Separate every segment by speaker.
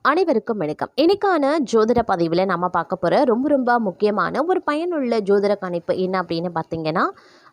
Speaker 1: அனைவருக்கும் வணக்கம். இன்னைக்கான ஜோதிட பதிவில் நம்ம பார்க்க போகிற ரொம்ப முக்கியமான ஒரு பயனுள்ள ஜோதிட கணிப்பு என்ன அப்படின்னு பார்த்தீங்கன்னா,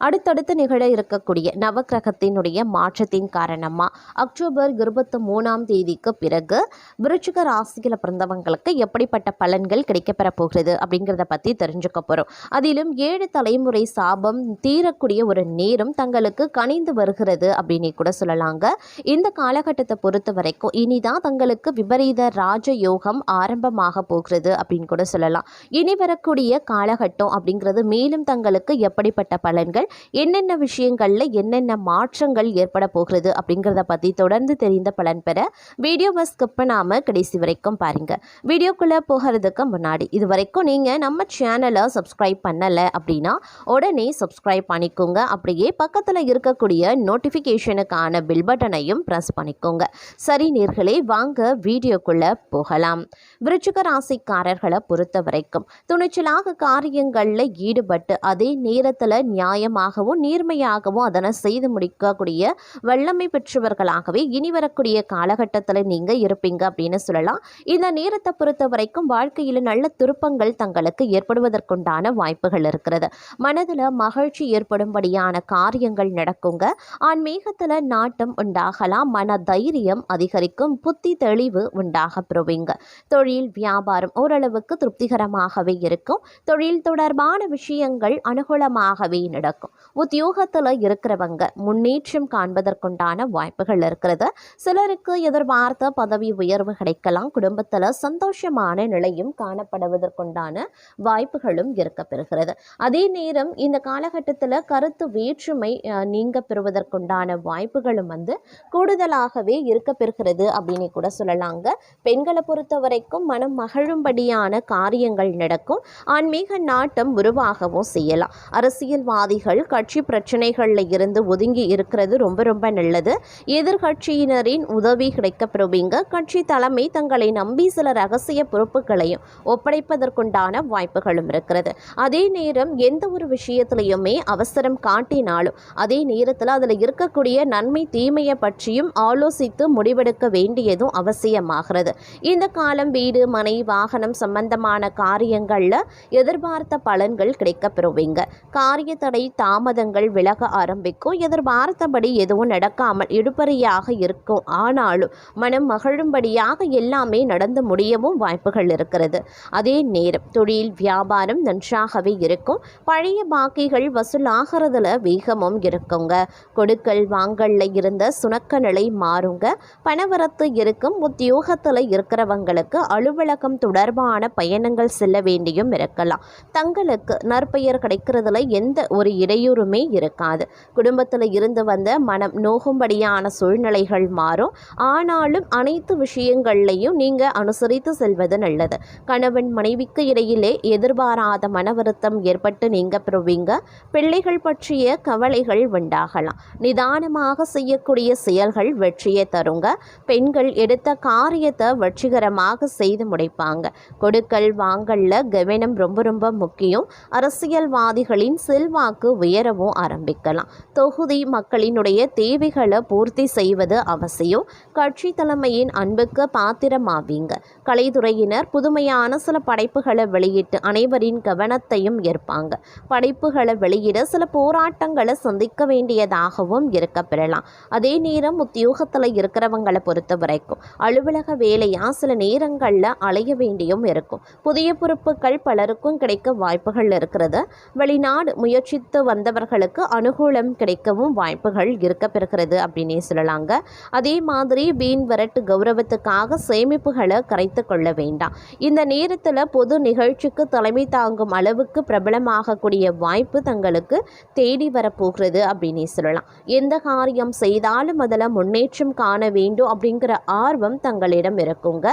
Speaker 1: அடுத்தடுத்து நிகழ இருக்கக்கூடிய நவக்கிரகத்தினுடைய மாற்றத்தின் காரணமாக அக்டோபர் 23ஆம் தேதிக்கு பிறகு விருச்சிக ராசியில் பிறந்தவங்களுக்கு எப்படிப்பட்ட பலன்கள் கிடைக்கப்பெற போகிறது அப்படிங்கிறத பற்றி தெரிஞ்சுக்க போகிறோம். அதிலும் 7 தலைமுறை சாபம் தீரக்கூடிய ஒரு நேரம் தங்களுக்கு கனிந்து வருகிறது அப்படின்னு கூட சொல்லலாங்க. இந்த காலகட்டத்தை பொறுத்த வரைக்கும் இனிதான் தங்களுக்கு விபரீத ராஜயோகம் ஆரம்பமாக போகிறது அப்படின்னு கூட சொல்லலாம். இனி வரக்கூடிய காலகட்டம் அப்படிங்கிறது மேலும் தங்களுக்கு எப்படிப்பட்ட பலன்கள், என்னென்ன விஷயங்கள்ல என்னென்ன மாற்றங்கள் ஏற்பட போகிறது அப்படிங்கிறத பற்றி தொடர்ந்து தெரிந்த பலன் பெற வீடியோவை ஸ்கிப் பண்ணாமல் கடைசி வரைக்கும் பாருங்க. வீடியோக்குள்ளே போகிறதுக்கு முன்னாடி இது வரைக்கும் நீங்கள் நம்ம சேனலை சப்ஸ்கிரைப் பண்ணலை அப்படின்னா உடனே சப்ஸ்கிரைப் பண்ணிக்கோங்க. அப்படியே பக்கத்தில் இருக்கக்கூடிய நோட்டிஃபிகேஷனுக்கான பில் பட்டனையும் ப்ரெஸ் பண்ணிக்கோங்க. சரி நேர்களே, வாங்க வீடியோக்குள்ள போகலாம். விருச்சிக ராசிக்காரர்களை பொறுத்த வரைக்கும் துணிச்சலாக காரியங்களில் ஈடுபட்டு அதே நேரத்தில் நியாயமாகவும் நீர்மையாகவும் அதனை செய்து முடிக்கக்கூடிய வல்லமை பெற்றவர்களாகவே இனி வரக்கூடிய காலகட்டத்தில் நீங்கள் இருப்பீங்க அப்படின்னு சொல்லலாம். இந்த நேரத்தை பொறுத்த வரைக்கும் வாழ்க்கையில் நல்ல திருப்பங்கள் தங்களுக்கு ஏற்படுவதற்குண்டான வாய்ப்புகள் இருக்கிறது. மனதில் மகிழ்ச்சி ஏற்படும்படியான காரியங்கள் நடக்குங்க. ஆன்மீகத்தில் நாட்டம் உண்டாகலாம். மன தைரியம் அதிகரிக்கும். புத்தி தெளிவு உண்டாக பெறுவீங்க. தொழில் வியாபாரம் ஓரளவுக்கு திருப்திகரமாகவே இருக்கும். தொழில் தொடர்பான விஷயங்கள் அனுகூலமாகவே நடக்கும். உத்தியோகத்தில் இருக்கிறவங்க முன்னேற்றம் காண்பதற்குண்டான வாய்ப்புகள் இருக்கிறது. சிலருக்கு எதிர்பார்த்த பதவி உயர்வு கிடைக்கலாம். குடும்பத்தில் சந்தோஷமான நிலையும் காணப்படுவதற்குண்டான வாய்ப்புகளும் இருக்க பெறுகிறது. அதே நேரம் இந்த காலகட்டத்தில் கருத்து வேற்றுமை நீங்க பெறுவதற்குண்டான வாய்ப்புகளும் கூடுதலாகவே இருக்க பெறுகிறது அப்படின்னு கூட சொல்லலாங்க. பெண்களை பொறுத்த வரைக்கும் மனம் மகிழும்படியான காரியங்கள் நடக்கும். ஆன்மீக நாட்டம் உருவாகவும் செய்யலாம். அரசியல்வாதிகள் கட்சி பிரச்சனைகளில் இருந்து ஒதுங்கி இருக்கிறது ரொம்ப நல்லது. எதிர்கட்சியினரின் உதவி கிடைக்கப்பெறுவீங்க. கட்சி தலைமை தங்களை நம்பி சில ரகசிய பொறுப்புகளையும் ஒப்படைப்பதற்குண்டான வாய்ப்புகளும் இருக்கிறது. அதே நேரம் எந்த ஒரு விஷயத்திலையுமே அவசரம் காட்டினாலும் அதே நேரத்தில் அதில் இருக்கக்கூடிய நன்மை தீமையை பற்றியும் ஆலோசித்து முடிவெடுக்க வேண்டியதும் அவசியமாகிறது. இந்த காலம் வீடு மனை வாகனம் சம்பந்தமான காரியங்களில் எதிர்பார்த்த பலன்கள் கிடைக்கப்பெறுவீங்க. காரிய தடை தாமதங்கள் விலக ஆரம்பிக்கும். எதிர்பார்த்தபடி எதுவும் நடக்காமல் இழுபறியாக இருக்கும். ஆனாலும் மனம் மகிழும்படியாக எல்லாமே நடந்து முடியவும் வாய்ப்புகள் இருக்கிறது. அதே நேரம் தொழில் வியாபாரம் நன்றாகவே இருக்கும். பழைய பாக்கிகள் வசூலாகிறதுல வேகமும் இருக்குங்க. கொடுக்கல் வாங்கல்ல இருந்த சுணக்க நிலை மாறுங்க. பணவரத்து இருக்கும். உத்தியோகத்தில் இருக்கிறவங்களுக்கு அலுவலகம் தொடர்பான பயணங்கள் செல்ல வேண்டியும் இருக்கலாம். தங்களுக்கு நற்பெயர் கிடைக்கிறதுல எந்த ஒரு இடையூறுமே இருக்காது. குடும்பத்தில் இருந்து வந்த மனம் நோகும்படியான சூழ்நிலைகள் மாறும். ஆனாலும் அனைத்து விஷயங்கள்லையும் நீங்கள் அனுசரித்து செல்வது நல்லது. கணவன் மனைவிக்கு இடையிலே எதிர்பாராத மன வருத்தம் ஏற்பட்டு நீங்க பெறுவீங்க. பிள்ளைகள் பற்றிய கவலைகள் உண்டாகலாம். நிதானமாக செய்யக்கூடிய செயல்கள் வெற்றியை தருங்க. பெண்கள் எடுத்த காரியத்தை வெற்றிகரமாக செய்து முடிப்பாங்க. கொடுக்கல் வாங்கல்ல கவனம் ரொம்ப முக்கியம். அரசியல்வாதிகளின் செல்வாக்கு உயரவும் ஆரம்பிக்கலாம். தொகுதி மக்களினுடைய தேவைகளை பூர்த்தி செய்வது அவசியம். கட்சி தலைமையின் அன்புக்கு பாத்திரமாவீங்க. கலைத்துறையினர் புதுமையான சில படைப்புகளை வெளியிட்டு அனைவரின் கவனத்தையும் ஏற்பாங்க. படைப்புகளை வெளியிட சில போராட்டங்களை சந்திக்க வேண்டியதாகவும் இருக்க பெறலாம். அதே நேரம் உத்தியோகத்தில் இருக்கிறவங்களை பொறுத்த வரைக்கும் அலுவலக வேலையா சில நேரங்களில் அலைய வேண்டியும் இருக்கும். புதிய பொறுப்புகள் பலருக்கும் கிடைக்க வாய்ப்புகள் இருக்கிறது. வெளிநாடு முயற்சித்து வந்தவர்களுக்கு அனுகூலம் கிடைக்கவும் வாய்ப்புகள் இருக்க பெறுகிறது அப்படின்னே சொல்லலாங்க. அதே மாதிரி வீண் வரட்டு கௌரவத்துக்காக சேமிப்புகளை கரைத்து கொள்ள வேண்டாம். இந்த நேரத்தில் பொது நிகழ்ச்சிக்கு தலைமை தாங்கும் அளவுக்கு பிரபலமாகக்கூடிய வாய்ப்பு தங்களுக்கு தேடி வரப்போகிறது அப்படின்னே சொல்லலாம். எந்த காரியம் செய்தாலும் அதில் முன்னேற்றம் காண வேண்டும் அப்படிங்கிற ஆர்வம் தங்களிடம் இருக்குங்க.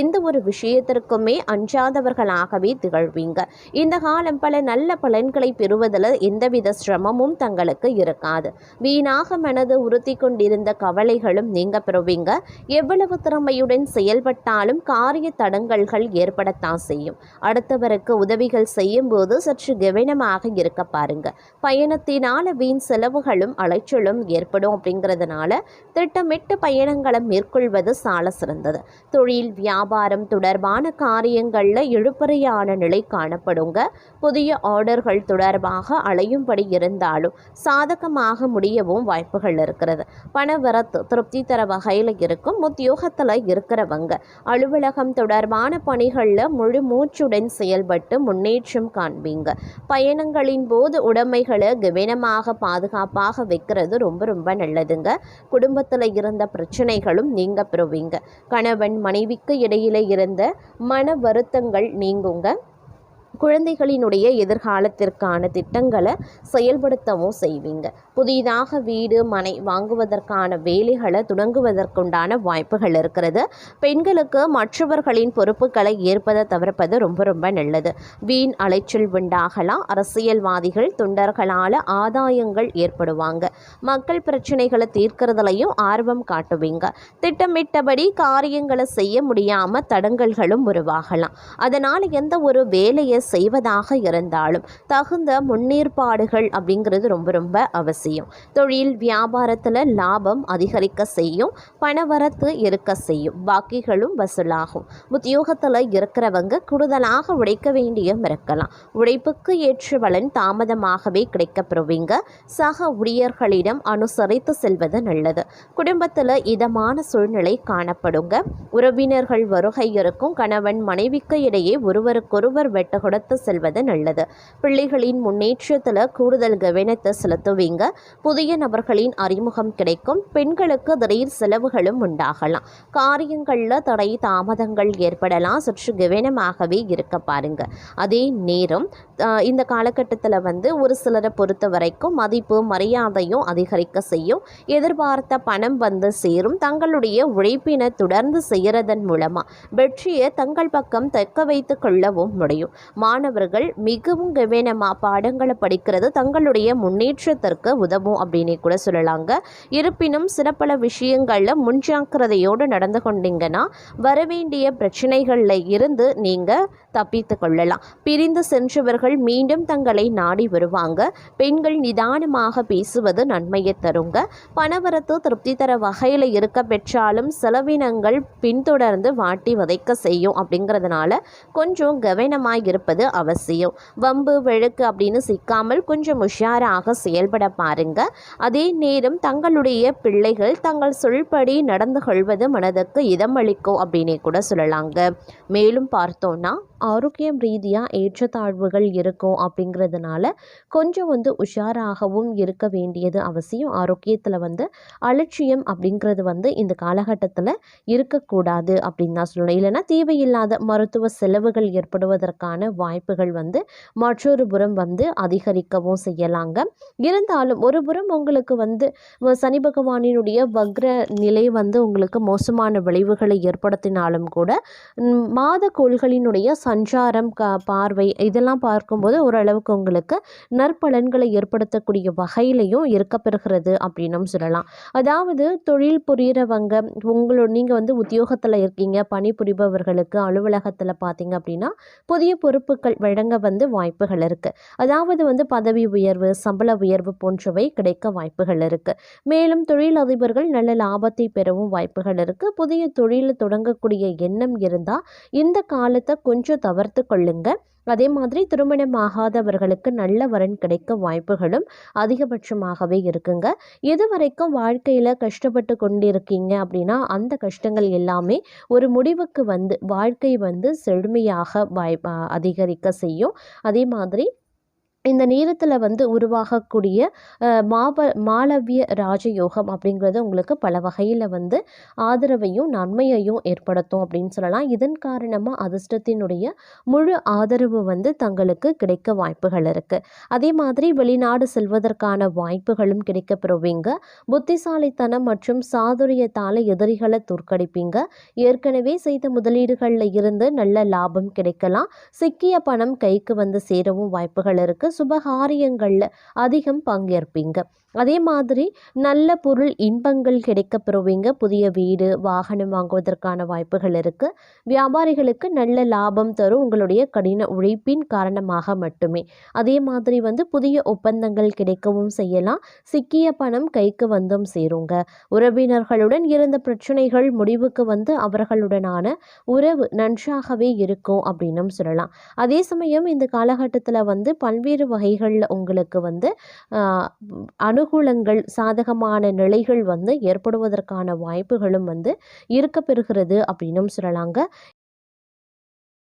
Speaker 1: எந்த ஒரு விஷயத்திற்குமே அஞ்சாதவர்களாகவே திகழ்வீங்க. இந்த காலம் பல நல்ல பலன்களை பெறுவதில் எந்தவித எந்தவித சிரமமும் தங்களுக்கு இருக்காது. வீணாக மனது உறுத்தி கொண்டிருந்த கவலைகளும் நீங்க பெறுவீங்க. எவ்வளவு திறமையுடன் செயல்பட்டாலும் காரிய தடங்கல்கள் ஏற்படத்தான் செய்யும். அடுத்தவருக்கு உதவிகள் செய்யும் போது சற்று கவனமாக இருக்க பாருங்க. பயணத்தினால வீண் செலவுகளும் அலைச்சலும் ஏற்படும் அப்படிங்கிறதுனால திட்டமிட்டு பயணங்களை மேற்கொள்வது சால சிறந்தது. தொழில் வியாபாரம் தொடர்பான காரியங்களில் இழுபறியான நிலை காணப்படுங்க. புதிய ஆர்டர்கள் தொடர்பாக அலையும்படி இருந்தாலும் சாதகமாக முடியவும் வாய்ப்புகள் இருக்கிறது. பணவரத்து திருப்தி தர வகையில் இருக்கும். உத்தியோகத்தில் இருக்கிறவங்க அலுவலகம் தொடர்பான பணிகளில் முழு மூச்சுடன் செயல்பட்டு முன்னேற்றம் காண்பீங்க. பயணங்களின் போது உடைமைகளை கவனமாக பாதுகாப்பாக வைக்கிறது ரொம்ப ரொம்ப நல்லதுங்க. குடும்பத்தில் இருந்த பிரச்சனைகளும் நீங்க பெறுவீங்க. கணவன் மனைவிக்கு இடையில இருந்த மன வருத்தங்கள் நீங்குங்க. குழந்தைகளினுடைய எதிர்காலத்திற்கான திட்டங்களை செயல்படுத்தவும் செய்வீங்க. புதிதாக வீடு மனை வாங்குவதற்கான வேலைகளை தொடங்குவதற்குண்டான வாய்ப்புகள் இருக்கிறது. பெண்களுக்கு மற்றவர்களின் பொறுப்புகளை ஏற்பதை தவிர்ப்பது ரொம்ப ரொம்ப நல்லது. வீண் அலைச்சல் உண்டாகலாம். அரசியல்வாதிகள் தொண்டர்களால் ஆதாயங்கள் ஏற்படுவாங்க. மக்கள் பிரச்சனைகளை தீர்க்கிறதுலையும் ஆர்வம் காட்டுவீங்க. திட்டமிட்டபடி காரியங்களை செய்ய முடியாமல் தடங்கல்களும் உருவாகலாம். அதனால் எந்த ஒரு வேலையை செய்வதாக இருந்தாலும் தகுந்த முன்னேற்பாடுகள் அப்படிங்கிறது ரொம்ப ரொம்ப அவசியம். தொழில் வியாபாரத்தில் லாபம் அதிகரிக்க செய்யும். பணவரத்து இருக்க செய்யும். பாக்கிகளும் வசூலாகும். உத்தியோகத்தில் இருக்கிறவங்க கூடுதலாக உழைக்க வேண்டியும் இருக்கலாம். உழைப்புக்கு ஏற்ற பலன் தாமதமாகவே கிடைக்கப்பெறுவீங்க. சக ஊழியர்களிடம் அனுசரித்து செல்வது நல்லது. குடும்பத்தில் இதமான சூழ்நிலை காணப்படுங்க. உறவினர்கள் வருகை இருக்கும். கணவன் மனைவிக்கு இடையே ஒருவருக்கொருவர் வெட்ட கொடுத்து செல்வது நல்லது. பிள்ளைகளின் முன்னேற்றத்தில் கூடுதல் கவனத்தை செலுத்துவீங்க. புதிய நபர்களின் அறிமுகம் கிடைக்கும். பெண்களுக்கு திடீர் செலவுகளும் உண்டாகலாம். காரியங்களில் தடை தாமதங்கள் ஏற்படலாம். சற்று கவனமாகவே இருக்க பாருங்க. அதே நேரம் இந்த காலகட்டத்தில் ஒரு சிலரை பொறுத்த வரைக்கும் மதிப்பு மரியாதையும் அதிகரிக்க செய்யும். எதிர்பார்த்த பணம் சேரும். தங்களுடைய உழைப்பினை தொடர்ந்து செய்கிறதன் மூலமாக வெற்றியை தங்கள் பக்கம் தக்க வைத்துக் கொள்ளவும் முடியும். மாணவர்கள் மிகவும் கவனமாக பாடங்களை படிக்கிறது தங்களுடைய முன்னேற்றத்திற்கு உதவும் அப்படின்னு கூட சொல்லலாங்க. இருப்பினும் சில விஷயங்களில் முன்ஜாக்கிரதையோடு நடந்து கொண்டீங்கன்னா வரவேண்டிய பிரச்சனைகளில் இருந்து நீங்கள் தப்பித்து கொள்ளலாம். பிரிந்து சென்றவர்கள் மீண்டும் தங்களை நாடி வருவாங்க. பெண்கள் நிதானமாக பேசுவது நன்மையை தருங்க. பணவரத்து திருப்தி தர வகையில் இருக்க பெற்றாலும் செலவினங்கள் பின்தொடர்ந்து வாட்டி வதைக்க செய்யும். அப்படிங்கிறதுனால கொஞ்சம் கவனமாக இருப்பது அவசியம். வம்பு வழக்கு அப்படின்னு சிக்காமல் கொஞ்சம் உஷாராக செயல்பட பாருங்க. அதே நேரம் தங்களுடைய பிள்ளைகள் தங்கள் சொல்படி நடந்து கொள்வது மனதுக்கு இதமளிக்கும் அப்படின்னே கூட சொல்லலாங்க. மேலும் பார்த்தோன்னா ஆரோக்கியம் ரீதியாக ஏற்றத்தாழ்வுகள் இருக்கும். அப்படிங்கிறதுனால கொஞ்சம் உஷாராகவும் இருக்க வேண்டியது அவசியம். ஆரோக்கியத்தில் அலட்சியம் அப்படிங்கிறது இந்த காலகட்டத்தில் இருக்கக்கூடாது அப்படின்னு தான் சொல்லணும். இல்லைன்னா தேவையில்லாத மருத்துவ செலவுகள் ஏற்படுவதற்கான வாய்ப்புகள் மற்றொரு புறம் அதிகரிக்கவும் செய்யலாங்க. இருந்தாலும் ஒரு புறம் உங்களுக்கு சனி பகவானினுடைய வக்ர நிலை உங்களுக்கு மோசமான விளைவுகளை ஏற்படுத்தினாலும் கூட மாத கோள்களினுடைய சஞ்சாரம் பார்வை இதெல்லாம் பார்க்கும்போது ஓரளவுக்கு உங்களுக்கு நற்பலன்களை ஏற்படுத்தக்கூடிய வகையிலையும் இருக்கப்பெறுகிறது அப்படின்னும் சொல்லலாம். அதாவது தொழில் புரிகிறவங்க நீங்கள் உத்தியோகத்தில் இருக்கீங்க, பணிபுரிபவர்களுக்கு அலுவலகத்தில் பார்த்தீங்க அப்படின்னா புதிய பொறுப்புகள் வழங்க வாய்ப்புகள் இருக்குது. அதாவது பதவி உயர்வு சம்பள உயர்வு போன்றவை கிடைக்க வாய்ப்புகள் இருக்குது. மேலும் தொழிலதிபர்கள் நல்ல லாபத்தை பெறவும் வாய்ப்புகள் இருக்குது. புதிய தொழில் தொடங்கக்கூடிய எண்ணம் இருந்தால் இந்த காலத்தை கொஞ்சம் தவிர்த்து கொள்ளுங்க. அதே மாதிரி திருமணமாகாதவர்களுக்கு நல்ல வரன் கிடைக்க வாய்ப்புகளும் அதிகபட்சமாகவே இருக்குங்க. எது வரைக்கும் வாழ்க்கையில் கஷ்டப்பட்டு கொண்டிருக்கீங்க அப்படின்னா அந்த கஷ்டங்கள் எல்லாமே ஒரு முடிவுக்கு வாழ்க்கை செழுமையாக அதிகரிக்க செய்யும். அதே மாதிரி இந்த நேரத்தில் உருவாகக்கூடிய மாளவிய ராஜயோகம் அப்படிங்கிறது உங்களுக்கு பல வகையில் ஆதரவையும் நன்மையையும் ஏற்படுத்தும் அப்படின்னு சொல்லலாம். இதன் காரணமாக அதிர்ஷ்டத்தினுடைய முழு ஆதரவு தங்களுக்கு கிடைக்க வாய்ப்புகள் இருக்குது. அதே மாதிரி வெளிநாடு செல்வதற்கான வாய்ப்புகளும் கிடைக்கப்பெறுவீங்க. புத்திசாலித்தனம் மற்றும் சாதுரியத்தால் எதிரிகளை தோற்கடிப்பீங்க. ஏற்கனவே செய்த முதலீடுகளில் இருந்து நல்ல லாபம் கிடைக்கலாம். சிக்கிய பணம் கைக்கு சேரவும் வாய்ப்புகள் இருக்குது. சுபகாரியங்களில் அதிகம் பங்கேற்பீங்க. அதே மாதிரி நல்ல பொருள் இன்பங்கள் கிடைக்க பெறுவீங்க. புதிய வீடு வாகனம் வாங்குவதற்கான வாய்ப்புகள் இருக்குது. வியாபாரிகளுக்கு நல்ல லாபம் தரும் உங்களுடைய கடின உழைப்பின் காரணமாக மட்டுமே. அதே மாதிரி புதிய ஒப்பந்தங்கள் கிடைக்கவும் செய்யலாம். சிக்கிய பணம் கைக்கு வந்தும் சேருங்க. உறவினர்களுடன் இருந்த பிரச்சனைகள் முடிவுக்கு அவர்களுடனான உறவு நன்றாகவே இருக்கும் அப்படின்னும் சொல்லலாம். அதே சமயம் இந்த காலகட்டத்தில் பல்வேறு வகைகளில் உங்களுக்கு ஆஹ், அனுகூலங்கள் சாதகமான நிலைகள் ஏற்படுவதற்கான வாய்ப்புகளும் இருக்க பெறுகிறது அப்படின்னும் சொல்லலாங்க.